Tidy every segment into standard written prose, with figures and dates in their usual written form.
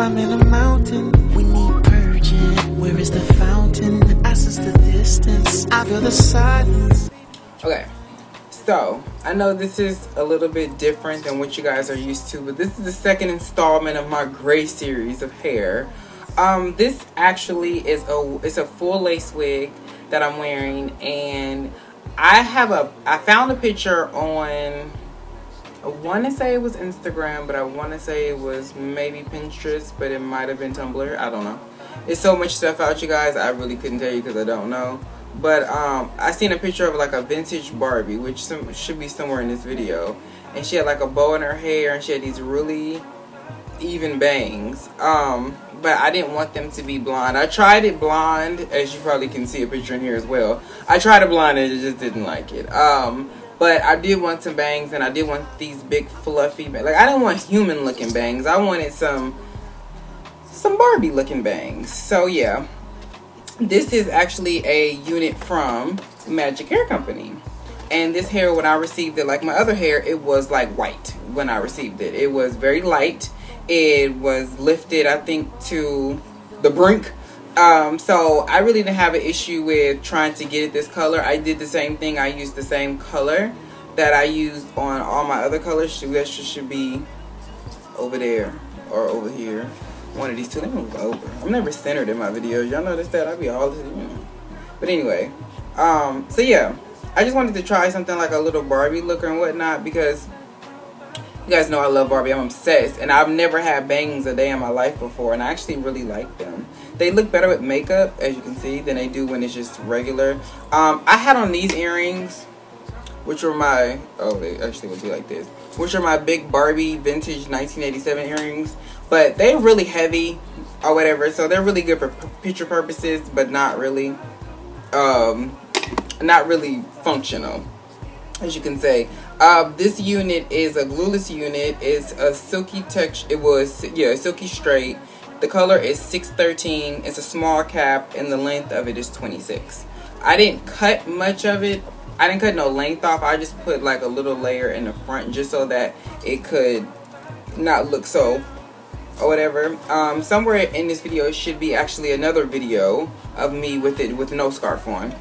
climbing a mountain. We need purging. Where is the fountain? I sense the distance. I feel the silence. Okay, so I know this is a little bit different than what you guys are used to, but this is the second installment of my gray series of hair. This actually is a full lace wig that I'm wearing, and I found a picture on, I want to say it was Instagram, but I want to say it was maybe Pinterest, but it might have been Tumblr. I don't know. It's so much stuff out, you guys. I really couldn't tell you because I don't know. But I seen a picture of like a vintage Barbie, which should be somewhere in this video. And she had like a bow in her hair, and she had these really even bangs. But I didn't want them to be blonde. I tried it blonde, as you probably can see a picture in here as well. I tried it blonde and I just didn't like it. But I did want some bangs, and I did want these big fluffy bangs. Like, I didn't want human looking bangs. I wanted some Barbie looking bangs. So yeah, this is actually a unit from MagicHairCompany. And this hair, when I received it, like my other hair, it was like white when I received it. It was very light. It was lifted, I think, to the brink. So I really didn't have an issue with trying to get it this color. I did the same thing. I used the same color that I used on all my other colors. That should be over there or over here. One of these two. Let me move over. I'm never centered in my videos. Y'all notice that? I be all, you know. But anyway, so yeah, I just wanted to try something like a little Barbie look and whatnot, because you guys know I love Barbie. I'm obsessed, and I've never had bangs a day in my life before, and I actually really like them. They look better with makeup, as you can see, than they do when it's just regular. I had on these earrings, which are my, oh, they actually would be like this, which are my big Barbie vintage 1987 earrings, but they're really heavy or whatever, so they're really good for picture purposes, but not really functional, as you can say. This unit is a glueless unit. It's a silky texture. It was, yeah, silky straight. The color is 613. It's a small cap, and the length of it is 26. I didn't cut much of it. I didn't cut no length off. I just put like a little layer in the front just so that it could not look so or whatever. Somewhere in this video should be actually another video of me with it with no scarf on.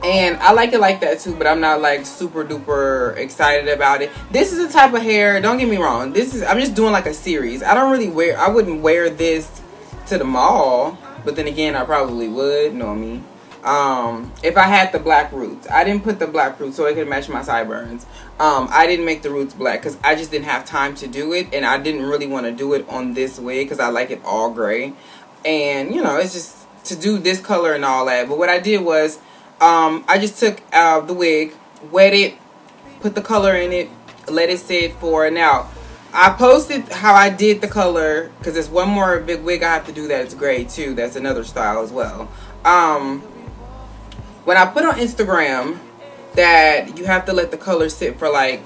And I like it like that too, but I'm not like super duper excited about it. This is a type of hair, don't get me wrong, I'm just doing like a series. I wouldn't wear this to the mall, but then again, I probably would, know me. If I had the black roots. I didn't put the black roots so it could match my sideburns. I didn't make the roots black because I just didn't have time to do it, and I didn't really want to do it on this wig because I like it all gray. And you know, it's just to do this color and all that. But what I did was, I just took the wig, wet it, put the color in it, let it sit for, now I posted how I did the color because there's one more big wig I have to do that's gray too. That's another style as well. When I put on Instagram that you have to let the color sit for like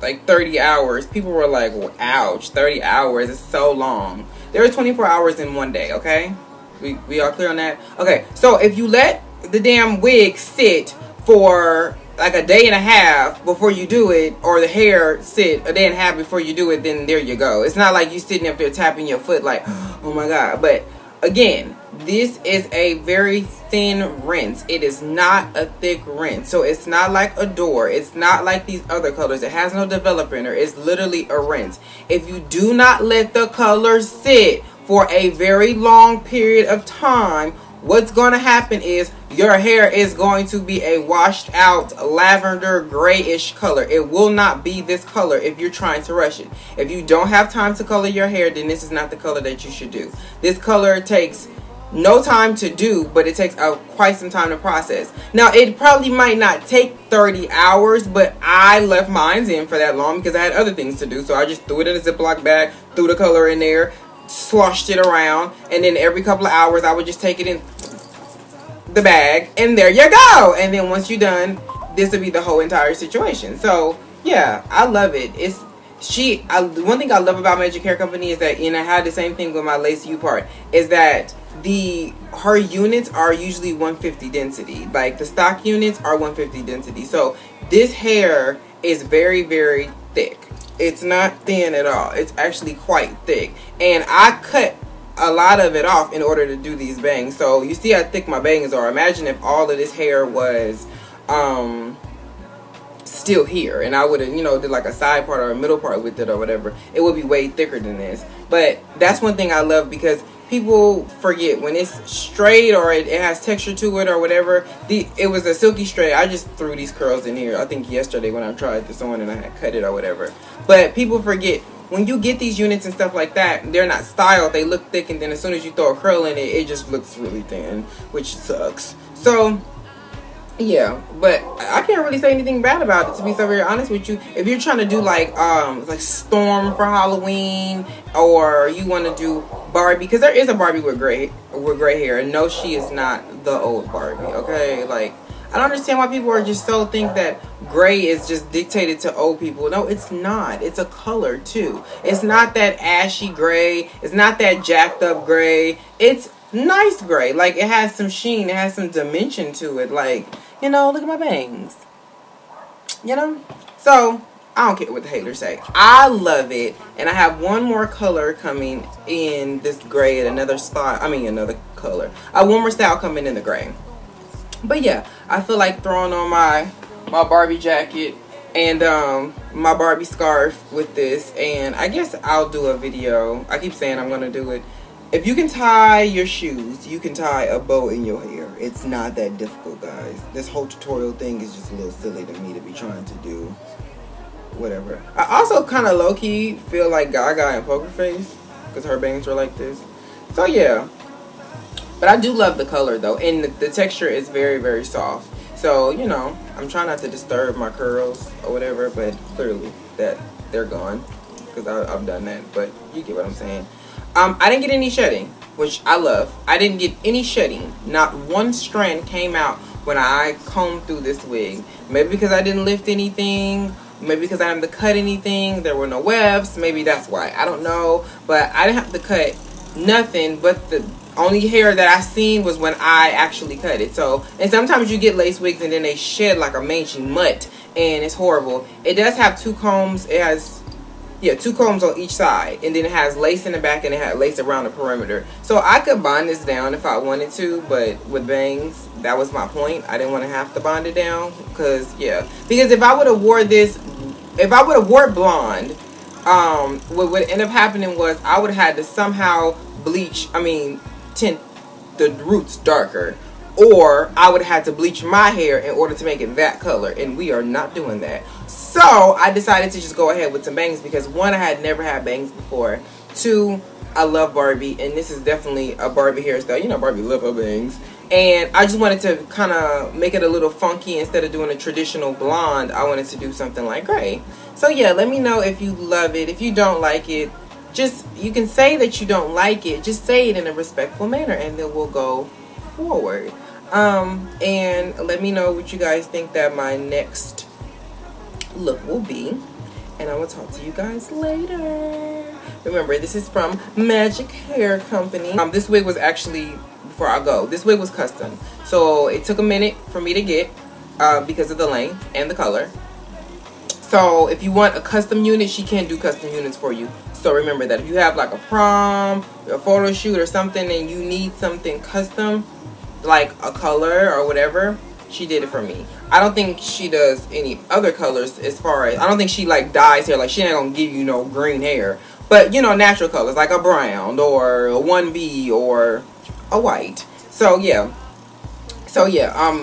30 hours, people were like, well, ouch, 30 hours is so long. There are 24 hours in one day, okay? We all clear on that? Okay, so if you let the damn wig sit for like a day and a half before you do it, or the hair sit a day and a half before you do it, then there you go. It's not like you sitting up there tapping your foot like, oh my god. But again, this is a very thin rinse. It is not a thick rinse, so it's not like Adore. It's not like these other colors. It has no developer in there. It's literally a rinse. If you do not let the color sit for a very long period of time, what's going to happen is your hair is going to be a washed out lavender grayish color. It will not be this color if you're trying to rush it. If you don't have time to color your hair, then this is not the color that you should do. This color takes no time to do, but it takes quite some time to process. Now, it probably might not take 30 hours, but I left mine in for that long because I had other things to do. So I just threw it in a Ziploc bag, threw the color in there, sloshed it around, and then every couple of hours I would just take it in the bag, and there you go. And then once you're done, this will be the whole entire situation. So yeah, I love it. One thing I love about MagicHairCompany is that, and I had the same thing with my Lace U part, is that her units are usually 150 density. Like the stock units are 150 density. So this hair is very, very thick. It's not thin at all. It's actually quite thick. And I cut a lot of it off in order to do these bangs. So you see how thick my bangs are. Imagine if all of this hair was still here, and I would have, you know, did like a side part or a middle part with it or whatever. It would be way thicker than this. But that's one thing I love, because people forget when it's straight or it has texture to it or whatever. It was a silky straight. I just threw these curls in here, I think yesterday when I tried this on and I had cut it or whatever. But people forget, when you get these units and stuff like that, they're not styled. They look thick, and then as soon as you throw a curl in it, it just looks really thin, which sucks. So yeah, but I can't really say anything bad about it, to be so very honest with you. If you're trying to do like Storm for Halloween, or you want to do Barbie, because there is a Barbie with gray hair, and no, she is not the old Barbie. Okay, like, I don't understand why people are just so think that gray is just dictated to old people. No, it's not. It's a color too. It's not that ashy gray. It's not that jacked up gray. It's nice gray. Like, it has some sheen. It has some dimension to it. Like, you know, look at my bangs. You know? So, I don't care what the haters say. I love it. And I have one more color coming in this gray at another style. I mean, another color. One more style coming in the gray. But yeah, I feel like throwing on my Barbie jacket and my Barbie scarf with this. And I guess I'll do a video. I keep saying I'm going to do it. If you can tie your shoes, you can tie a bow in your hair. It's not that difficult, guys. This whole tutorial thing is just a little silly to me to be trying to do. Whatever. I also kind of low-key feel like Gaga in Poker Face, because her bangs are like this. So yeah. But I do love the color though, and the texture is very, very soft. So, you know, I'm trying not to disturb my curls or whatever, but clearly that they're gone, because I've done that. But you get what I'm saying. I didn't get any shedding, which I love. I didn't get any shedding. Not one strand came out when I combed through this wig. Maybe because I didn't lift anything. Maybe because I didn't have to cut anything. There were no wefts. Maybe that's why. I don't know. But I didn't have to cut nothing. But the only hair that I seen was when I actually cut it. So, and sometimes you get lace wigs and then they shed like a mangy mutt. And it's horrible. It does have two combs. It has... yeah, two combs on each side, and then it has lace in the back, and it had lace around the perimeter. So I could bond this down if I wanted to, but with bangs, that was my point. I didn't want to have to bond it down, because yeah, because if I would have wore this, if I would have wore blonde, what would end up happening was I would have had to somehow tint the roots darker, or I would have had to bleach my hair in order to make it that color, and we are not doing that. So I decided to just go ahead with some bangs, because one, I had never had bangs before. Two, I love Barbie, and this is definitely a Barbie hairstyle. You know, Barbie love her bangs. And I just wanted to kind of make it a little funky. Instead of doing a traditional blonde, I wanted to do something like gray. So yeah, let me know if you love it. If you don't like it, just, you can say that you don't like it. Just say it in a respectful manner, and then we'll go forward. And let me know what you guys think that my next look will be, and I will talk to you guys later. Remember, this is from Magic Hair Company. This wig was actually, before I go, this wig was custom, so it took a minute for me to get, because of the length and the color. So if you want a custom unit, she can do custom units for you. So remember that if you have like a prom, a photo shoot or something, and you need something custom, like a color or whatever, she did it for me. I don't think she does any other colors, as far as, I don't think she like dyes hair. Like, she ain't gonna give you no green hair, but you know, natural colors like a brown or a 1B or a white. So yeah,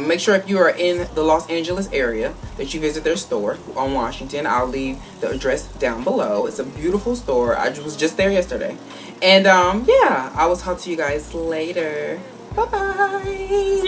make sure if you are in the Los Angeles area that you visit their store on Washington. I'll leave the address down below. It's a beautiful store. I was just there yesterday. And yeah, I will talk to you guys later. Bye-bye.